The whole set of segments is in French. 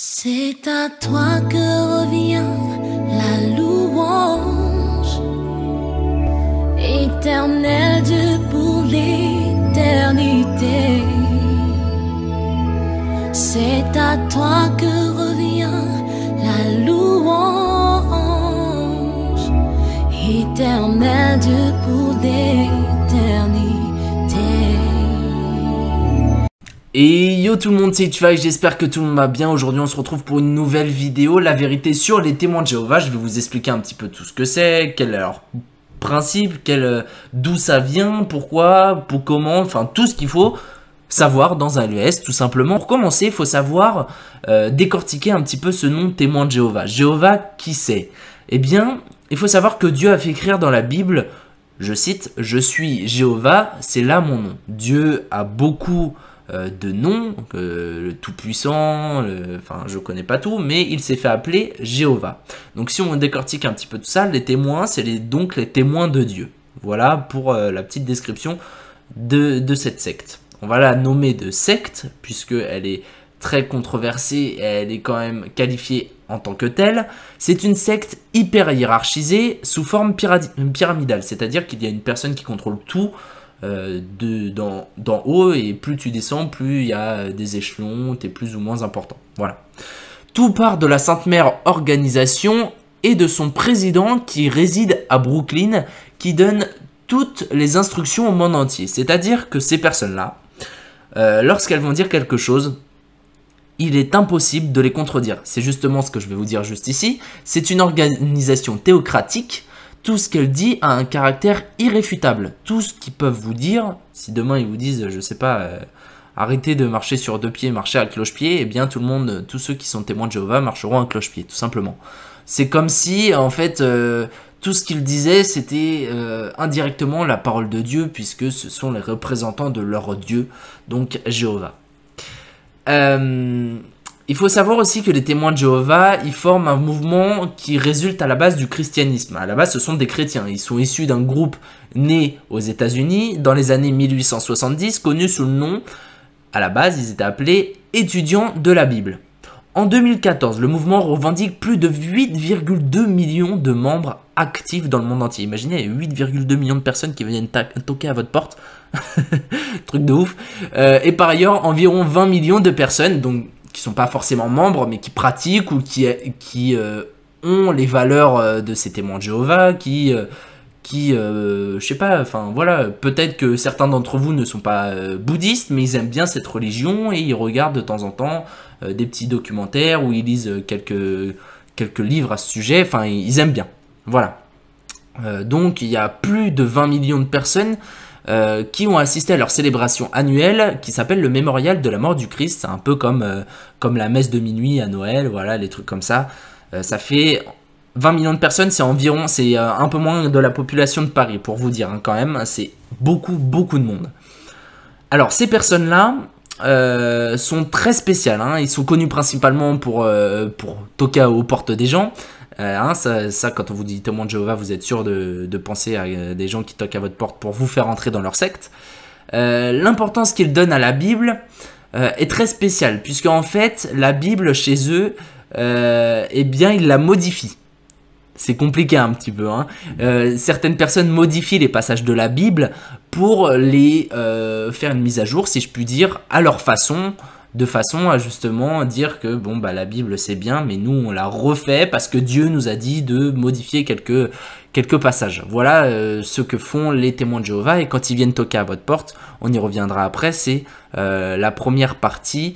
C'est à toi que revient la louange, éternel Dieu pour l'éternité. C'est à toi que revient la louange, éternel Dieu pour l'éternité. Et yo tout le monde, c'est Tuvac, j'espère que tout le monde va bien. Aujourd'hui on se retrouve pour une nouvelle vidéo, la vérité sur les témoins de Jéhovah. Je vais vous expliquer un petit peu tout ce que c'est, quel est leur principe, d'où ça vient, pourquoi, comment, enfin tout ce qu'il faut savoir dans un LES tout simplement. Pour commencer, il faut savoir décortiquer un petit peu ce nom témoin de Jéhovah. Jéhovah, qui c'est? Eh bien, il faut savoir que Dieu a fait écrire dans la Bible, je cite, « Je suis Jéhovah, c'est là mon nom ». Dieu a beaucoup de noms, le Tout-Puissant, enfin je connais pas tout, mais il s'est fait appeler Jéhovah. Donc si on décortique un petit peu tout ça, les témoins, c'est donc les témoins de Dieu. Voilà pour la petite description de cette secte. On va la nommer de secte, puisqu'elle est très controversée et elle est quand même qualifiée en tant que telle. C'est une secte hyper hiérarchisée sous forme pyramidale, c'est-à-dire qu'il y a une personne qui contrôle tout, d'en haut, et plus tu descends, plus il y a des échelons, tu es plus ou moins important. Voilà. Tout part de la Sainte Mère Organisation et de son président qui réside à Brooklyn, qui donne toutes les instructions au monde entier. C'est-à-dire que ces personnes-là, lorsqu'elles vont dire quelque chose, il est impossible de les contredire. C'est justement ce que je vais vous dire juste ici. C'est une organisation théocratique. Tout ce qu'elle dit a un caractère irréfutable. Tout ce qu'ils peuvent vous dire, si demain ils vous disent, je sais pas, arrêtez de marcher sur deux pieds, marchez à cloche-pied, eh bien tout le monde, tous ceux qui sont témoins de Jéhovah marcheront à cloche-pied, tout simplement. C'est comme si, en fait, tout ce qu'ils disaient, c'était indirectement la parole de Dieu, puisque ce sont les représentants de leur Dieu, donc Jéhovah. Il faut savoir aussi que les témoins de Jéhovah, ils forment un mouvement qui résulte à la base du christianisme. À la base, ce sont des chrétiens. Ils sont issus d'un groupe né aux États-Unis dans les années 1870, connu sous le nom, à la base, ils étaient appelés étudiants de la Bible. En 2014, le mouvement revendique plus de 8,2 millions de membres actifs dans le monde entier. Imaginez, 8,2 millions de personnes qui viennent toquer à votre porte. Truc de ouf. Et par ailleurs, environ 20 millions de personnes, donc qui sont pas forcément membres, mais qui pratiquent ou qui ont les valeurs de ces témoins de Jéhovah, je sais pas, enfin voilà, peut-être que certains d'entre vous ne sont pas bouddhistes, mais ils aiment bien cette religion et ils regardent de temps en temps des petits documentaires où ils lisent quelques livres à ce sujet, enfin ils aiment bien, voilà. Donc il y a plus de 20 millions de personnes qui ont assisté à leur célébration annuelle qui s'appelle le Mémorial de la mort du Christ. C'est un peu comme la messe de minuit à Noël, voilà, les trucs comme ça. Ça fait 20 millions de personnes, c'est environ, c'est un peu moins de la population de Paris, pour vous dire, hein, quand même, c'est beaucoup de monde. Alors, ces personnes-là sont très spéciales, hein, ils sont connus principalement pour toquer aux portes des gens. Ça, quand on vous dit témoin de Jéhovah, vous êtes sûr de penser à des gens qui toquent à votre porte pour vous faire entrer dans leur secte. L'importance qu'ils donnent à la Bible est très spéciale, puisque en fait, la Bible chez eux, eh bien, ils la modifient. C'est compliqué un petit peu, hein. Certaines personnes modifient les passages de la Bible pour les faire une mise à jour, si je puis dire, à leur façon, de façon à justement dire que bon bah la Bible c'est bien, mais nous on la refait parce que Dieu nous a dit de modifier quelques passages. Voilà ce que font les témoins de Jéhovah, et quand ils viennent toquer à votre porte, on y reviendra après, c'est la première partie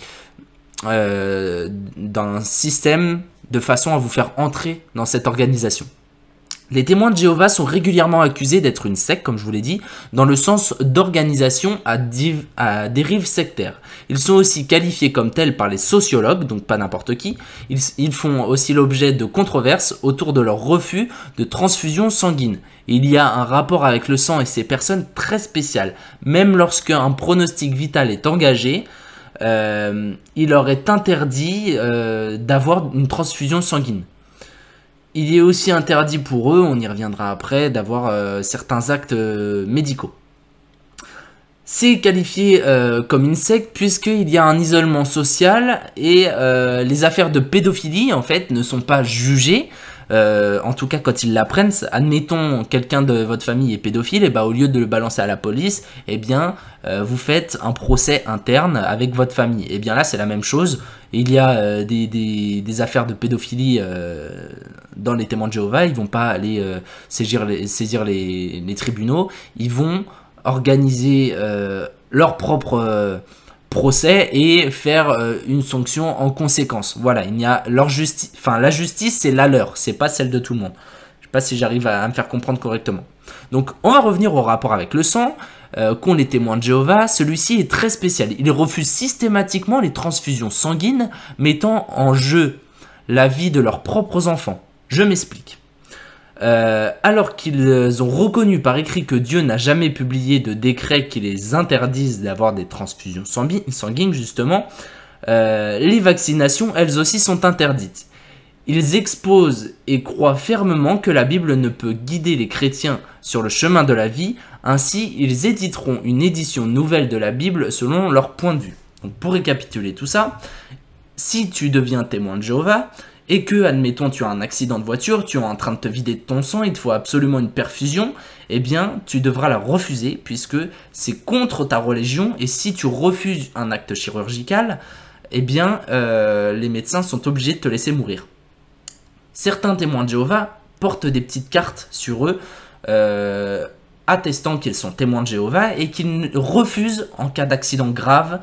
d'un système de façon à vous faire entrer dans cette organisation. Les témoins de Jéhovah sont régulièrement accusés d'être une secte, comme je vous l'ai dit, dans le sens d'organisation à dérive sectaire. Ils sont aussi qualifiés comme tels par les sociologues, donc pas n'importe qui. Ils font aussi l'objet de controverses autour de leur refus de transfusion sanguine. Il y a un rapport avec le sang et ces personnes très spéciales. Même lorsqu'un pronostic vital est engagé, il leur est interdit d'avoir une transfusion sanguine. Il est aussi interdit pour eux, on y reviendra après, d'avoir certains actes médicaux. C'est qualifié comme une secte puisqu'il y a un isolement social et les affaires de pédophilie en fait ne sont pas jugées. En tout cas quand ils l'apprennent, admettons quelqu'un de votre famille est pédophile, et bah, au lieu de le balancer à la police, eh bien vous faites un procès interne avec votre famille. Et bien là c'est la même chose, il y a des affaires de pédophilie dans les témoins de Jéhovah, ils vont pas aller saisir les tribunaux, ils vont organiser leur propre procès et faire une sanction en conséquence. Voilà, il y a leur justice, enfin la justice c'est la leur, c'est pas celle de tout le monde. Je sais pas si j'arrive à me faire comprendre correctement. Donc on va revenir au rapport avec le sang qu'ont les témoins de Jéhovah. Celui-ci est très spécial. Il refuse systématiquement les transfusions sanguines, mettant en jeu la vie de leurs propres enfants. Je m'explique. Alors qu'ils ont reconnu par écrit que Dieu n'a jamais publié de décret qui les interdise d'avoir des transfusions sanguines, justement, les vaccinations, elles aussi, sont interdites. Ils exposent et croient fermement que la Bible ne peut guider les chrétiens sur le chemin de la vie, ainsi ils éditeront une édition nouvelle de la Bible selon leur point de vue. Donc pour récapituler tout ça, si tu deviens témoin de Jéhovah, et que, admettons, tu as un accident de voiture, tu es en train de te vider de ton sang, il te faut absolument une perfusion, eh bien, tu devras la refuser, puisque c'est contre ta religion, et si tu refuses un acte chirurgical, eh bien, les médecins sont obligés de te laisser mourir. Certains témoins de Jéhovah portent des petites cartes sur eux, attestant qu'ils sont témoins de Jéhovah, et qu'ils refusent, en cas d'accident grave,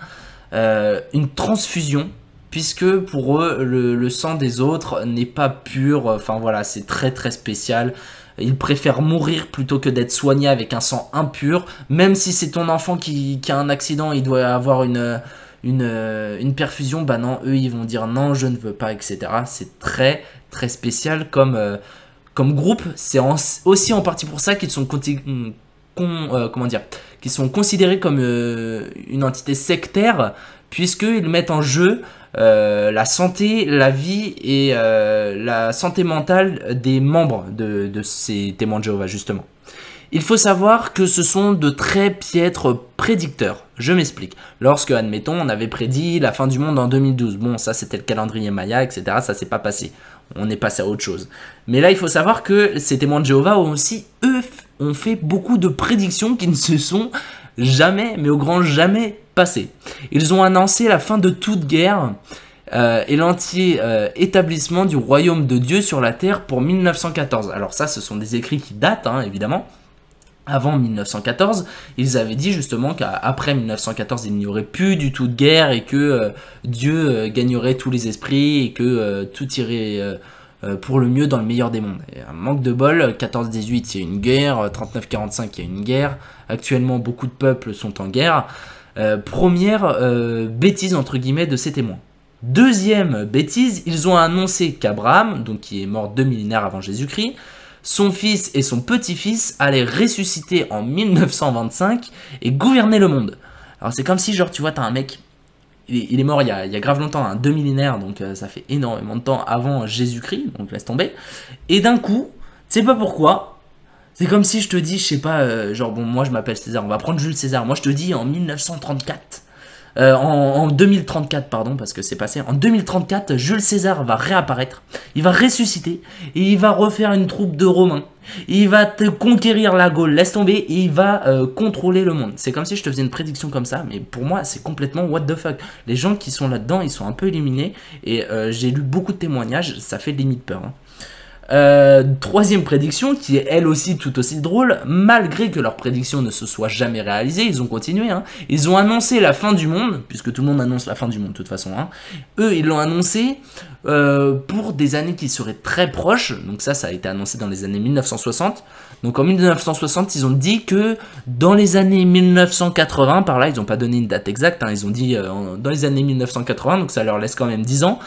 une transfusion, puisque pour eux, le sang des autres n'est pas pur, enfin voilà, c'est très très spécial. Ils préfèrent mourir plutôt que d'être soignés avec un sang impur, même si c'est ton enfant qui a un accident, il doit avoir une perfusion, bah non, eux ils vont dire non, je ne veux pas, etc. C'est très très spécial comme groupe, c'est aussi en partie pour ça qu'ils sont qu'ils sont considérés comme une entité sectaire, puisqu'ils mettent en jeu la santé, la vie et la santé mentale des membres de ces témoins de Jéhovah, justement. Il faut savoir que ce sont de très piètres prédicteurs. Je m'explique. Lorsque, admettons, on avait prédit la fin du monde en 2012, bon, ça c'était le calendrier Maya, etc., ça s'est pas passé. On est passé à autre chose. Mais là, il faut savoir que ces témoins de Jéhovah ont aussi, eux, ont fait beaucoup de prédictions qui ne se sont jamais, mais au grand jamais, passées. Ils ont annoncé la fin de toute guerre et l'entier établissement du royaume de Dieu sur la terre pour 1914. Alors ça, ce sont des écrits qui datent, hein, évidemment. Avant 1914, ils avaient dit justement qu'après 1914, il n'y aurait plus du tout de guerre et que Dieu gagnerait tous les esprits et que tout irait pour le mieux dans le meilleur des mondes. Et un manque de bol, 14-18, il y a une guerre, 39-45, il y a une guerre. Actuellement, beaucoup de peuples sont en guerre. Première bêtise, entre guillemets, de ces témoins. Deuxième bêtise, ils ont annoncé qu'Abraham, donc qui est mort 2 millénaires avant Jésus-Christ, son fils et son petit-fils allaient ressusciter en 1925 et gouverner le monde. Alors c'est comme si, genre, tu vois, t'as un mec, il est mort il y a grave longtemps, hein, 2 millénaires, donc ça fait énormément de temps avant Jésus-Christ, donc laisse tomber. Et d'un coup, tu sais pas pourquoi, c'est comme si je te dis, je sais pas, genre, bon, moi je m'appelle César, on va prendre Jules César, moi je te dis en 1934... en 2034, pardon, parce que c'est passé. En 2034, Jules César va réapparaître, il va ressusciter, et il va refaire une troupe de Romains. Il va te conquérir la Gaule, laisse tomber, et il va contrôler le monde. C'est comme si je te faisais une prédiction comme ça, mais pour moi, c'est complètement what the fuck. Les gens qui sont là-dedans, ils sont un peu éliminés, et j'ai lu beaucoup de témoignages, ça fait limite peur, hein. Troisième prédiction, qui est elle aussi tout aussi drôle, malgré que leur prédiction ne se soit jamais réalisée, ils ont continué, hein. Ils ont annoncé la fin du monde, puisque tout le monde annonce la fin du monde de toute façon, hein. Eux ils l'ont annoncé pour des années qui seraient très proches, donc ça a été annoncé dans les années 1960, donc en 1960 ils ont dit que dans les années 1980, par là ils n'ont pas donné une date exacte, hein, ils ont dit dans les années 1980, donc ça leur laisse quand même 10 ans,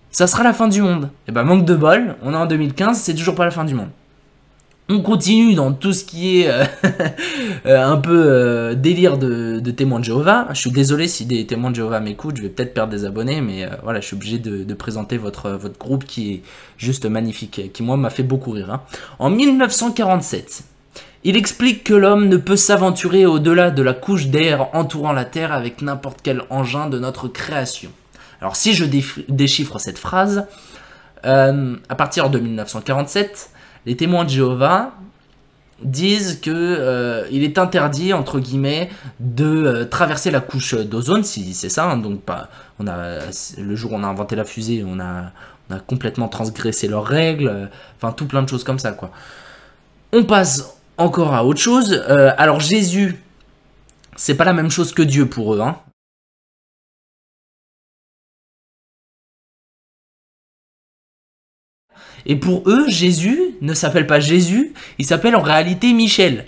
ça sera la fin du monde. Et ben manque de bol, on est en 2015, c'est toujours pas la fin du monde. On continue dans tout ce qui est un peu délire de témoins de Jéhovah. Je suis désolé si des témoins de Jéhovah m'écoutent, je vais peut-être perdre des abonnés, mais voilà, je suis obligé de présenter votre groupe qui est juste magnifique, qui moi m'a fait beaucoup rire, hein. En 1947, Il explique que l'homme ne peut s'aventurer au-delà de la couche d'air entourant la Terre avec n'importe quel engin de notre création. Alors si je déchiffre cette phrase, à partir de 1947, les témoins de Jéhovah disent que il est interdit, entre guillemets, de traverser la couche d'ozone, si c'est ça, hein, donc pas, le jour où on a inventé la fusée, on a complètement transgressé leurs règles, enfin tout plein de choses comme ça, quoi. On passe encore à autre chose. Alors Jésus, c'est pas la même chose que Dieu pour eux, hein. Et pour eux, Jésus ne s'appelle pas Jésus, il s'appelle en réalité Michel.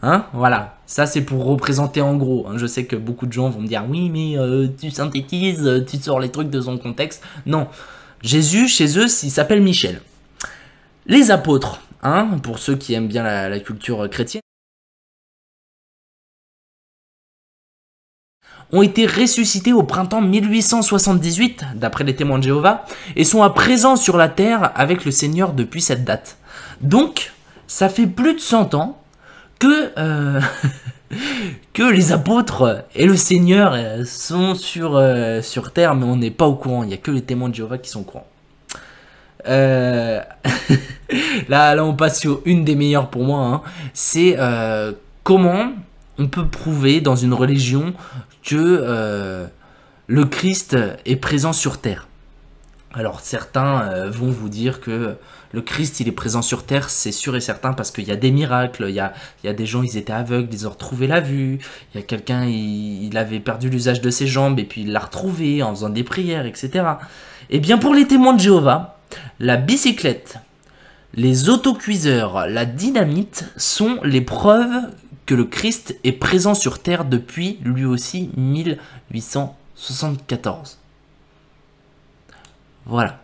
Hein, voilà, ça c'est pour représenter en gros. Hein. Je sais que beaucoup de gens vont me dire oui, mais tu synthétises, tu sors les trucs de son contexte. Non, Jésus chez eux, il s'appelle Michel. Les apôtres, hein, pour ceux qui aiment bien la culture chrétienne, ont été ressuscités au printemps 1878, d'après les témoins de Jéhovah, et sont à présent sur la terre avec le Seigneur depuis cette date. Donc, ça fait plus de 100 ans que, que les apôtres et le Seigneur sont sur terre, mais on n'est pas au courant, il n'y a que les témoins de Jéhovah qui sont au courant. Là, on passe sur une des meilleures pour moi, hein. C'est comment on peut prouver dans une religion que le Christ est présent sur terre. Alors certains vont vous dire que le Christ il est présent sur terre, c'est sûr et certain, parce qu'il y a des miracles, il y a des gens, ils étaient aveugles, ils ont retrouvé la vue, il y a quelqu'un, il avait perdu l'usage de ses jambes et puis il l'a retrouvé en faisant des prières, etc. Et bien pour les témoins de Jéhovah, la bicyclette, les autocuiseurs, la dynamite sont les preuves que le Christ est présent sur terre depuis, lui aussi, 1874. Voilà.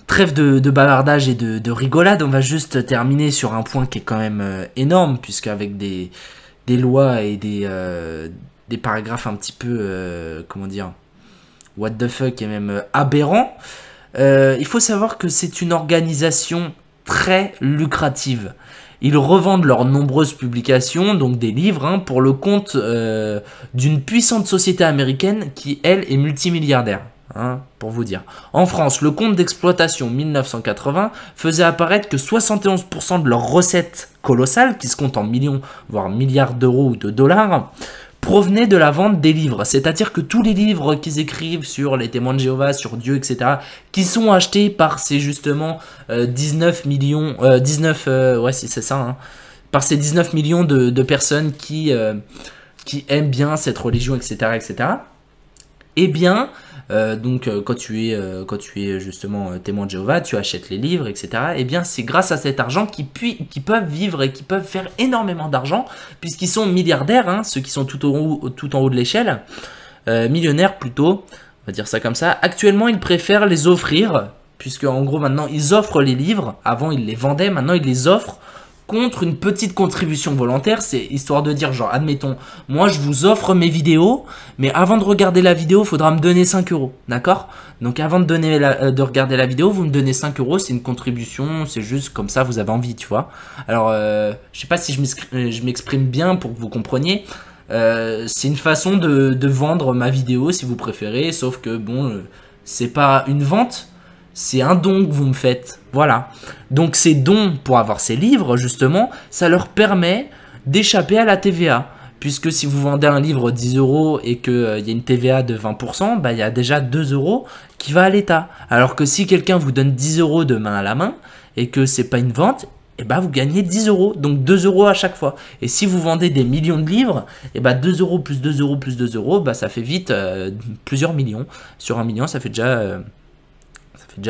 Trêve de bavardage et de rigolade, on va juste terminer sur un point qui est quand même énorme, puisque avec des lois et des paragraphes un petit peu, comment dire, what the fuck, et même aberrants, il faut savoir que c'est une organisation très lucrative. Ils revendent leurs nombreuses publications, donc des livres, hein, pour le compte d'une puissante société américaine qui, elle, est multimilliardaire, hein, pour vous dire. En France, le compte d'exploitation 1980 faisait apparaître que 71% de leurs recettes colossales, qui se comptent en millions, voire milliards d'euros ou de dollars, provenaient de la vente des livres. C'est-à-dire que tous les livres qu'ils écrivent sur les témoins de Jéhovah, sur Dieu, etc., qui sont achetés par ces justement 19 millions, ouais c'est ça, hein, par ces 19 millions de personnes qui aiment bien cette religion, etc., etc., eh bien, donc quand tu es justement témoin de Jéhovah, tu achètes les livres, etc. Eh bien, c'est grâce à cet argent qu'ils peuvent vivre et qu'ils peuvent faire énormément d'argent, puisqu'ils sont milliardaires, hein, ceux qui sont tout en haut de l'échelle, millionnaires plutôt, on va dire ça comme ça. Actuellement, ils préfèrent les offrir, puisque en gros maintenant ils offrent les livres. Avant ils les vendaient, maintenant ils les offrent contre une petite contribution volontaire. C'est histoire de dire, genre, admettons, moi je vous offre mes vidéos, mais avant de regarder la vidéo, il faudra me donner 5 €, d'accord? Donc avant de regarder la vidéo, vous me donnez 5 €, c'est une contribution, c'est juste comme ça, vous avez envie, tu vois. Alors, je sais pas si je m'exprime bien pour que vous compreniez. C'est une façon de vendre ma vidéo, si vous préférez, sauf que, bon, c'est pas une vente, c'est un don que vous me faites, voilà. Donc ces dons pour avoir ces livres, justement, ça leur permet d'échapper à la TVA. Puisque si vous vendez un livre 10 € et qu'il y a une TVA de 20%, bah, il y a déjà 2 € qui va à l'État. Alors que si quelqu'un vous donne 10 € de main à la main et que c'est pas une vente, et bah vous gagnez 10 €, donc 2 € à chaque fois. Et si vous vendez des millions de livres, et bah 2 € plus 2 € plus 2 €, bah ça fait vite plusieurs millions. Sur un million, ça fait déjà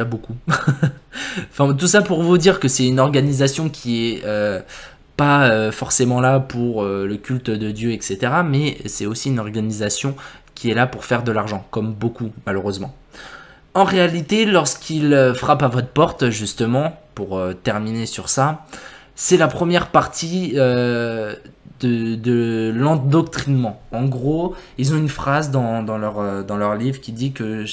beaucoup. Enfin, tout ça pour vous dire que c'est une organisation qui est pas forcément là pour le culte de Dieu, etc. Mais c'est aussi une organisation qui est là pour faire de l'argent, comme beaucoup, malheureusement. En réalité, lorsqu'ils frappent à votre porte, justement, pour terminer sur ça, c'est la première partie de l'endoctrinement. En gros, ils ont une phrase dans leur livre qui dit que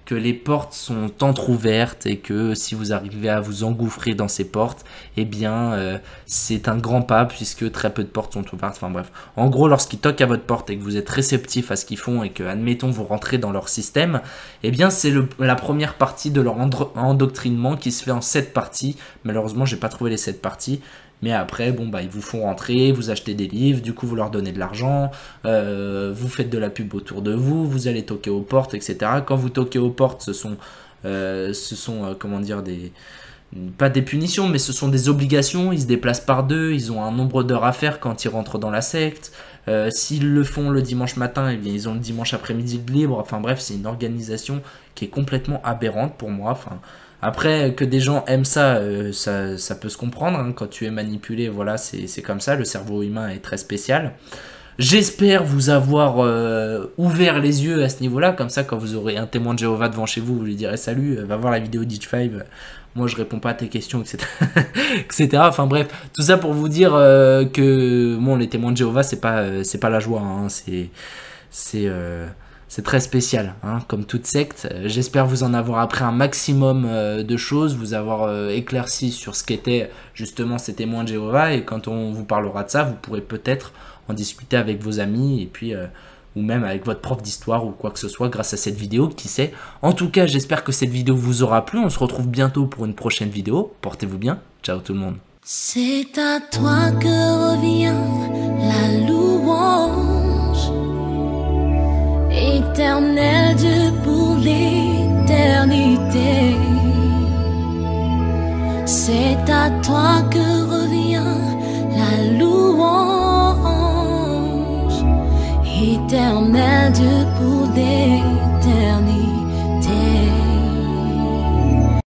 que les portes sont entr'ouvertes et que si vous arrivez à vous engouffrer dans ces portes, eh bien c'est un grand pas puisque très peu de portes sont ouvertes. Enfin bref, en gros lorsqu'ils toquent à votre porte et que vous êtes réceptif à ce qu'ils font et que admettons vous rentrez dans leur système, eh bien c'est la première partie de leur endoctrinement qui se fait en 7 parties. Malheureusement j'ai pas trouvé les 7 parties. Mais après, bon, bah, ils vous font rentrer, vous achetez des livres, du coup, vous leur donnez de l'argent, vous faites de la pub autour de vous, vous allez toquer aux portes, etc. Quand vous toquez aux portes, ce sont comment dire, pas des punitions, mais ce sont des obligations. Ils se déplacent par deux, ils ont un nombre d'heures à faire quand ils rentrent dans la secte. S'ils le font le dimanche matin, eh bien, ils ont le dimanche après-midi de libre. Enfin bref, c'est une organisation qui est complètement aberrante pour moi. Enfin, après, que des gens aiment ça, ça peut se comprendre. Hein. Quand tu es manipulé, voilà, c'est comme ça. Le cerveau humain est très spécial. J'espère vous avoir ouvert les yeux à ce niveau-là. Comme ça, quand vous aurez un témoin de Jéhovah devant chez vous, vous lui direz salut, va voir la vidéo d'Itch5. Moi, je réponds pas à tes questions, etc. etc. Enfin bref, tout ça pour vous dire que bon, les témoins de Jéhovah, c'est pas la joie. Hein. C'est très spécial, hein, comme toute secte. J'espère vous en avoir appris un maximum de choses, vous avoir éclairci sur ce qu'étaient justement ces témoins de Jéhovah. Et quand on vous parlera de ça, vous pourrez peut-être en discuter avec vos amis et puis ou même avec votre prof d'histoire ou quoi que ce soit grâce à cette vidéo, qui sait. En tout cas, j'espère que cette vidéo vous aura plu. On se retrouve bientôt pour une prochaine vidéo. Portez-vous bien. Ciao tout le monde. C'est à toi que revient la louange, éternel Dieu pour l'éternité. C'est à toi que revient la louange, éternel Dieu pour l'éternité.